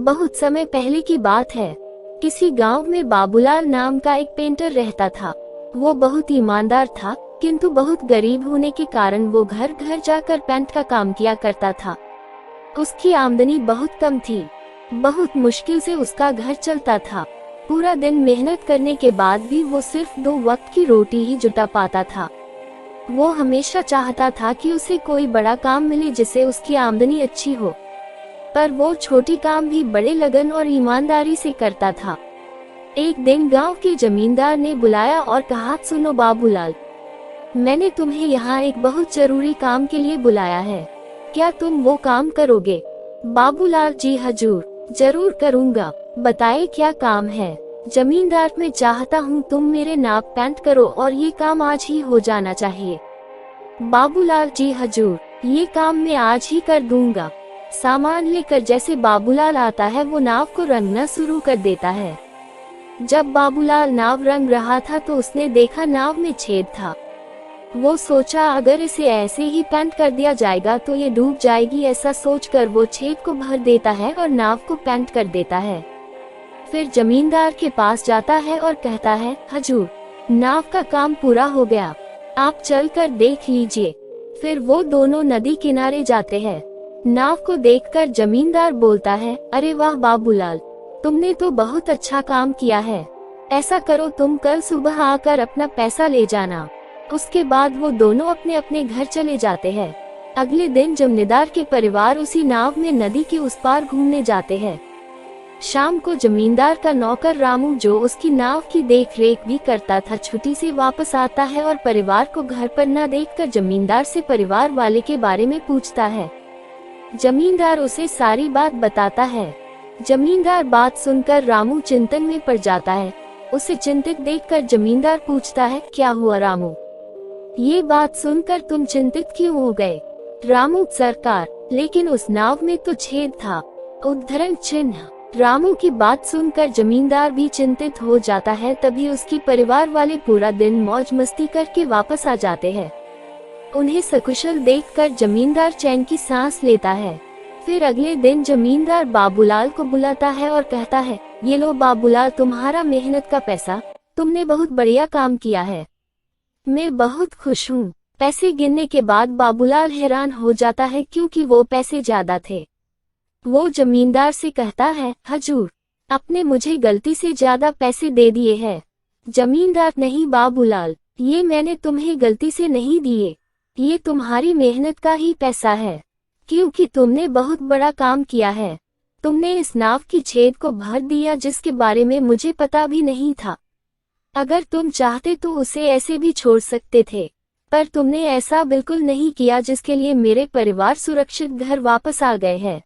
बहुत समय पहले की बात है। किसी गांव में बाबूलाल नाम का एक पेंटर रहता था। वो बहुत ईमानदार था, किंतु बहुत गरीब होने के कारण वो घर घर जाकर पेंट का काम किया करता था। उसकी आमदनी बहुत कम थी। बहुत मुश्किल से उसका घर चलता था। पूरा दिन मेहनत करने के बाद भी वो सिर्फ 2 वक्त की रोटी ही जुटा पाता था। वो हमेशा चाहता था कि उसे कोई बड़ा काम मिले जिससे उसकी आमदनी अच्छी हो, पर वो छोटी काम भी बड़े लगन और ईमानदारी से करता था। एक दिन गांव के जमींदार ने बुलाया और कहा, सुनो बाबूलाल, मैंने तुम्हें यहाँ एक बहुत जरूरी काम के लिए बुलाया है। क्या तुम वो काम करोगे? बाबूलाल, जी हजूर, जरूर करूँगा। बताए क्या काम है? जमींदार, मैं चाहता हूँ तुम मेरे नाप पेंट करो और ये काम आज ही हो जाना चाहिए। बाबूलाल, जी हजूर, ये काम मैं आज ही कर दूंगा। सामान लेकर जैसे बाबूलाल आता है वो नाव को रंगना शुरू कर देता है। जब बाबूलाल नाव रंग रहा था तो उसने देखा नाव में छेद था। वो सोचा अगर इसे ऐसे ही पेंट कर दिया जाएगा तो ये डूब जाएगी। ऐसा सोचकर वो छेद को भर देता है और नाव को पेंट कर देता है। फिर जमींदार के पास जाता है और कहता है, हजूर, नाव का काम पूरा हो गया, आप चलकर देख लीजिए। फिर वो दोनों नदी किनारे जाते हैं। नाव को देखकर जमींदार बोलता है, अरे वाह बाबूलाल, तुमने तो बहुत अच्छा काम किया है। ऐसा करो, तुम कल सुबह आकर अपना पैसा ले जाना। उसके बाद वो दोनों अपने अपने घर चले जाते हैं। अगले दिन जमींदार के परिवार उसी नाव में नदी के उस पार घूमने जाते हैं। शाम को जमींदार का नौकर रामू, जो उसकी नाव की देखरेख भी करता था, छुट्टी से वापस आता है और परिवार को घर पर न देखकर जमींदार से परिवार वाले के बारे में पूछता है। जमींदार उसे सारी बात बताता है। जमींदार बात सुनकर रामू चिंतन में पड़ जाता है। उसे चिंतित देखकर जमींदार पूछता है, क्या हुआ रामू? ये बात सुनकर तुम चिंतित क्यों हो गए? रामू, सरकार, लेकिन उस नाव में तो छेद था, उद्धरण चिन्ह। रामू की बात सुनकर जमींदार भी चिंतित हो जाता है। तभी उसकी परिवार वाले पूरा दिन मौज मस्ती करके वापस आ जाते हैं। उन्हें सकुशल देखकर जमींदार चैन की सांस लेता है। फिर अगले दिन जमींदार बाबूलाल को बुलाता है और कहता है, ये लो बाबूलाल, तुम्हारा मेहनत का पैसा, तुमने बहुत बढ़िया काम किया है। मैं बहुत खुश हूँ। पैसे गिनने के बाद बाबूलाल हैरान हो जाता है क्योंकि वो पैसे ज्यादा थे। वो जमींदार से कहता है, हजूर, आपने मुझे गलती से ज्यादा पैसे दे दिए हैं। जमींदार, नहीं बाबूलाल, ये मैंने तुम्हें गलती से नहीं दिए, ये तुम्हारी मेहनत का ही पैसा है, क्योंकि तुमने बहुत बड़ा काम किया है। तुमने इस नाव की छेद को भर दिया जिसके बारे में मुझे पता भी नहीं था। अगर तुम चाहते तो उसे ऐसे भी छोड़ सकते थे, पर तुमने ऐसा बिल्कुल नहीं किया, जिसके लिए मेरे परिवार सुरक्षित घर वापस आ गए हैं।